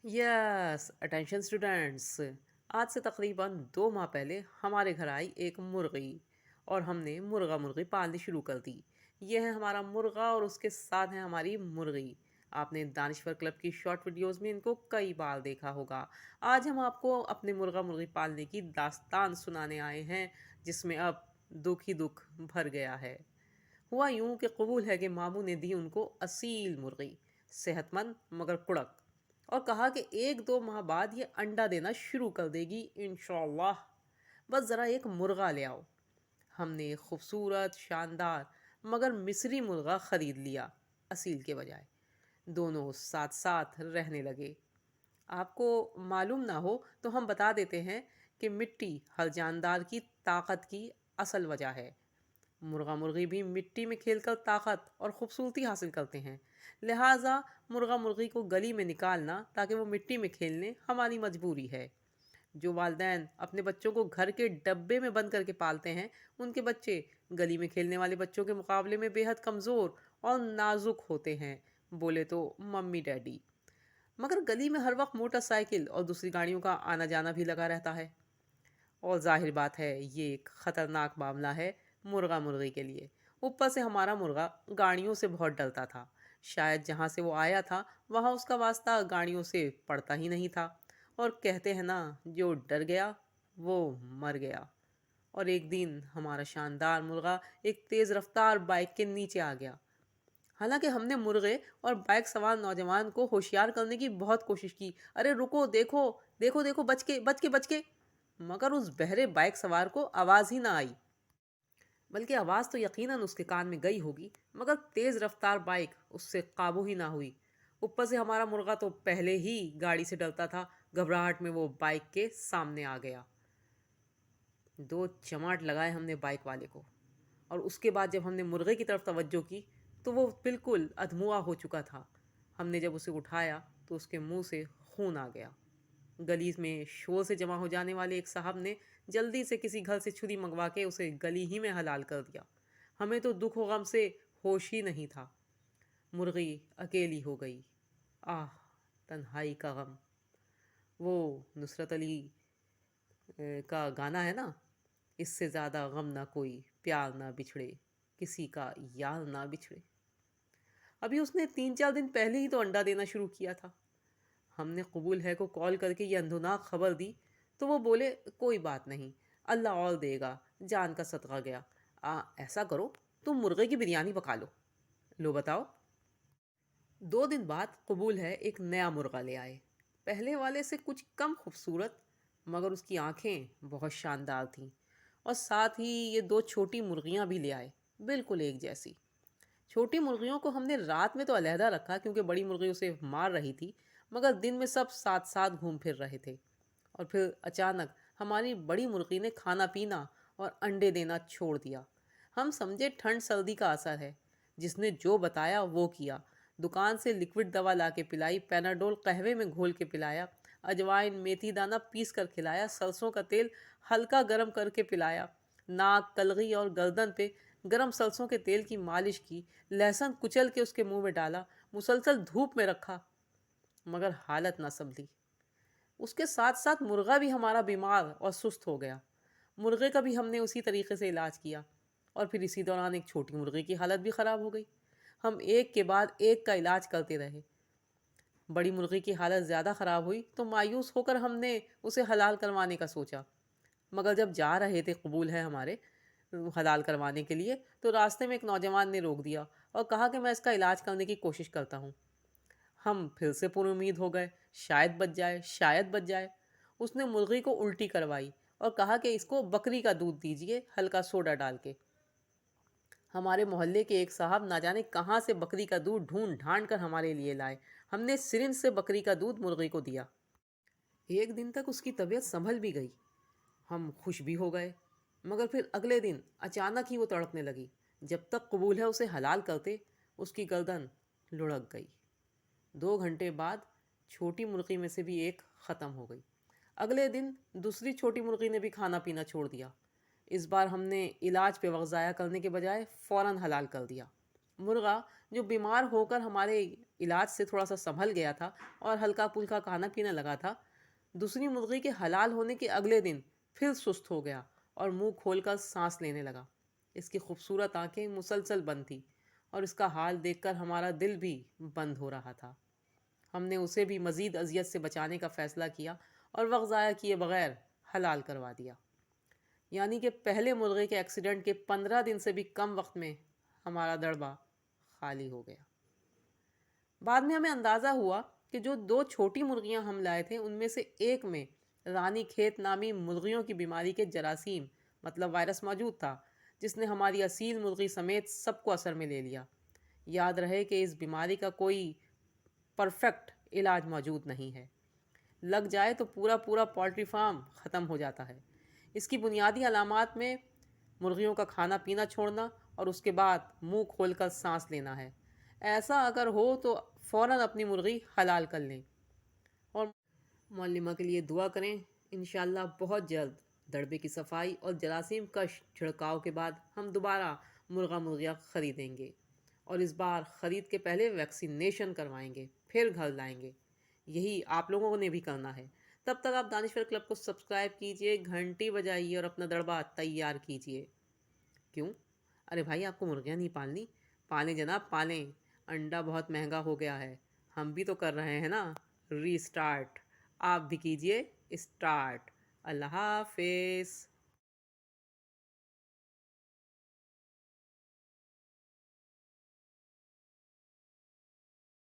Yes attention students. आज से तकरीबन 2 माह पहले हमारे घर आई एक मुर्गी और हमने मुर्गा मुर्गी पालनी शुरू कर दी। यह है हमारा मुर्गा और उसके साथ है हमारी मुर्गी। आपने दानिश्वर क्लब की शॉर्ट वीडियोस में इनको कई बार देखा होगा। आज हम आपको अपने मुर्गा मुर्गी पालने की दास्तान सुनाने आए हैं, जिसमें अब दुख ही दुख भर गया है। हुआ यूं कि कबूल है कि मामू ने दी उनको असील मुर्गी, सेहतमंद मगर कुड़क, और कहा कि 1-2 माह बाद ये अंडा देना शुरू कर देगी इंशाल्लाह। बस ज़रा एक मुर्गा ले आओ। हमने एक खूबसूरत शानदार मगर मिस्री मुर्गा ख़रीद लिया, असील के बजाय। दोनों साथ साथ रहने लगे। आपको मालूम ना हो तो हम बता देते हैं कि मिट्टी हर जानदार की ताकत की असल वजह है। मुर्गा मुर्गी भी मिट्टी में खेलकर ताकत और खूबसूरती हासिल करते हैं। लिहाजा मुर्गा मुर्गी को गली में निकालना ताकि वो मिट्टी में खेलने हमारी मजबूरी है। जो वालिदैन अपने बच्चों को घर के डब्बे में बंद करके पालते हैं, उनके बच्चे गली में खेलने वाले बच्चों के मुकाबले में बेहद कमज़ोर और नाजुक होते हैं, बोले तो मम्मी डैडी। मगर गली में हर वक्त मोटरसाइकिल और दूसरी गाड़ियों का आना जाना भी लगा रहता है, और जाहिर बात है ये एक ख़तरनाक मामला है मुर्गा मुर्गी के लिए। ऊपर से हमारा मुर्गा गाड़ियों से बहुत डरता था। शायद जहाँ से वो आया था वहाँ उसका वास्ता गाड़ियों से पड़ता ही नहीं था। और कहते हैं ना, जो डर गया वो मर गया। और एक दिन हमारा शानदार मुर्गा एक तेज़ रफ्तार बाइक के नीचे आ गया। हालांकि हमने मुर्गे और बाइक सवार नौजवान को होशियार करने की बहुत कोशिश की। अरे रुको, देखो देखो देखो, बच के बच के बच के। मगर उस बहरे बाइक सवार को आवाज़ ही ना आई। बल्कि आवाज़ तो यकीनन उसके कान में गई होगी, मगर तेज़ रफ्तार बाइक उससे काबू ही ना हुई। ऊपर से हमारा मुर्गा तो पहले ही गाड़ी से डरता था। घबराहट में वो बाइक के सामने आ गया। 2 चमाट लगाए हमने बाइक वाले को, और उसके बाद जब हमने मुर्गे की तरफ तवज्जो की तो वो बिल्कुल अधमुआ हो चुका था। हमने जब उसे उठाया तो उसके मुंह से खून आ गया। गली में शोर से जमा हो जाने वाले एक साहब ने जल्दी से किसी घर से छुरी मंगवा के उसे गली ही में हलाल कर दिया। हमें तो दुख व गम से होश ही नहीं था। मुर्गी अकेली हो गई। आह, तन्हाई का गम। वो नुसरत अली का गाना है ना, इससे ज़्यादा गम ना कोई, प्यार ना बिछड़े, किसी का यार ना बिछड़े। अभी उसने 3-4 दिन पहले ही तो अंडा देना शुरू किया था। हमने कबूल है को कॉल करके ये अंधुनाक खबर दी तो वो बोले, कोई बात नहीं, अल्लाह और देगा, जान का सदका गया। ऐसा करो, तुम मुर्गे की बिरयानी पका लो। लो बताओ। 2 दिन बाद कबूल है एक नया मुर्गा ले आए। पहले वाले से कुछ कम खूबसूरत, मगर उसकी आंखें बहुत शानदार थीं। और साथ ही ये 2 छोटी मुर्गियां भी ले आए, बिल्कुल एक जैसी। छोटी मुर्गियों को हमने रात में तो अलहदा रखा क्योंकि बड़ी मुर्गी उसे मार रही थी, मगर दिन में सब साथ साथ घूम फिर रहे थे। और फिर अचानक हमारी बड़ी मुर्गी ने खाना पीना और अंडे देना छोड़ दिया। हम समझे ठंड सर्दी का असर है। जिसने जो बताया वो किया। दुकान से लिक्विड दवा ला के पिलाई, पैनाडोल कहवे में घोल के पिलाया, अजवाइन मेथी दाना पीस कर खिलाया, सरसों का तेल हल्का गर्म करके पिलाया, नाक कलगी और गर्दन पे गरम सरसों के तेल की मालिश की, लहसुन कुचल के उसके मुंह में डाला, मुसलसल धूप में रखा, मगर हालत ना संभली। उसके साथ साथ मुर्गा भी हमारा बीमार और सुस्त हो गया। मुर्गे का भी हमने उसी तरीके से इलाज किया, और फिर इसी दौरान एक छोटी मुर्गी की हालत भी ख़राब हो गई। हम एक के बाद एक का इलाज करते रहे। बड़ी मुर्गी की हालत ज़्यादा ख़राब हुई तो मायूस होकर हमने उसे हलाल करवाने का सोचा। मगर जब जा रहे थे कबूल है हमारे हलाल करवाने के लिए, तो रास्ते में एक नौजवान ने रोक दिया और कहा कि मैं इसका इलाज करने की कोशिश करता हूँ। हम फिर से पूरी उम्मीद हो गए, शायद बच जाए, शायद बच जाए। उसने मुर्गी को उल्टी करवाई और कहा कि इसको बकरी का दूध दीजिए, हल्का सोडा डाल के। हमारे मोहल्ले के एक साहब ना जाने कहाँ से बकरी का दूध ढूंढ ढांड कर हमारे लिए लाए। हमने सिरिंज से बकरी का दूध मुर्गी को दिया। एक दिन तक उसकी तबीयत संभल भी गई। हम खुश भी हो गए। मगर फिर अगले दिन अचानक ही वो तड़पने लगी। जब तक कबूल है उसे हलाल करते, उसकी गर्दन लुढ़क गई। 2 घंटे बाद छोटी मुर्गी में से भी एक ख़त्म हो गई। अगले दिन दूसरी छोटी मुर्गी ने भी खाना पीना छोड़ दिया। इस बार हमने इलाज पे वक्त ज़ाया करने के बजाय फ़ौरन हलाल कर दिया। मुर्गा जो बीमार होकर हमारे علاج سے تھوڑا سا سنبھل گیا تھا اور ہلکا پھلکا کھانا پینے لگا تھا، دوسری مرغی کے حلال ہونے کے اگلے دن پھر سست ہو گیا اور منہ کھول کر سانس لینے لگا۔ اس کی خوبصورت آنکھیں مسلسل بند تھیں اور اس کا حال دیکھ کر ہمارا دل بھی بند ہو رہا تھا۔ ہم نے اسے بھی مزید اذیت سے بچانے کا فیصلہ کیا اور وقت ضائع کیے بغیر حلال کروا دیا۔ یعنی کہ پہلے مرغے کے ایکسیڈنٹ کے 15 دن سے بھی کم وقت میں ہمارا دڑبہ خالی ہو گیا۔ بعد میں ہمیں اندازہ ہوا کہ جو 2 چھوٹی مرغیاں ہم لائے تھے ان میں سے ایک میں رانی کھیت نامی مرغیوں کی بیماری کے جراثیم مطلب وائرس موجود تھا، جس نے ہماری اصیل مرغی سمیت سب کو اثر میں لے لیا۔ یاد رہے کہ اس بیماری کا کوئی پرفیکٹ علاج موجود نہیں ہے، لگ جائے تو پورا پولٹری فارم ختم ہو جاتا ہے۔ اس کی بنیادی علامات میں مرغیوں کا کھانا پینا چھوڑنا اور اس کے بعد منہ کھول کر سانس لینا ہے۔ ایسا اگر ہو تو فوراً اپنی مرغی حلال کر لیں اور معلمہ کے لیے دعا کریں۔ انشاءاللہ بہت جلد دڑبے کی صفائی اور جراثیم کش چھڑکاؤ کے بعد ہم دوبارہ مرغیاں خریدیں گے اور اس بار خرید کے پہلے ویکسینیشن کروائیں گے، پھر گھر لائیں گے۔ یہی آپ لوگوں نے بھی کرنا ہے۔ تب تک آپ دانشور کلب کو سبسکرائب کیجئے، گھنٹی بجائیے اور اپنا دڑبہ تیار کیجئے۔ کیوں؟ ارے بھائی آپ کو مرغیاں نہیں پالنی؟ پالیں جناب پالیں، انڈا بہت مہنگا ہو گیا ہے، ہم بھی تو کر رہے ہیں نا ری سٹارٹ، آپ بھی کیجئے اسٹارٹ۔ اللہ حافظ۔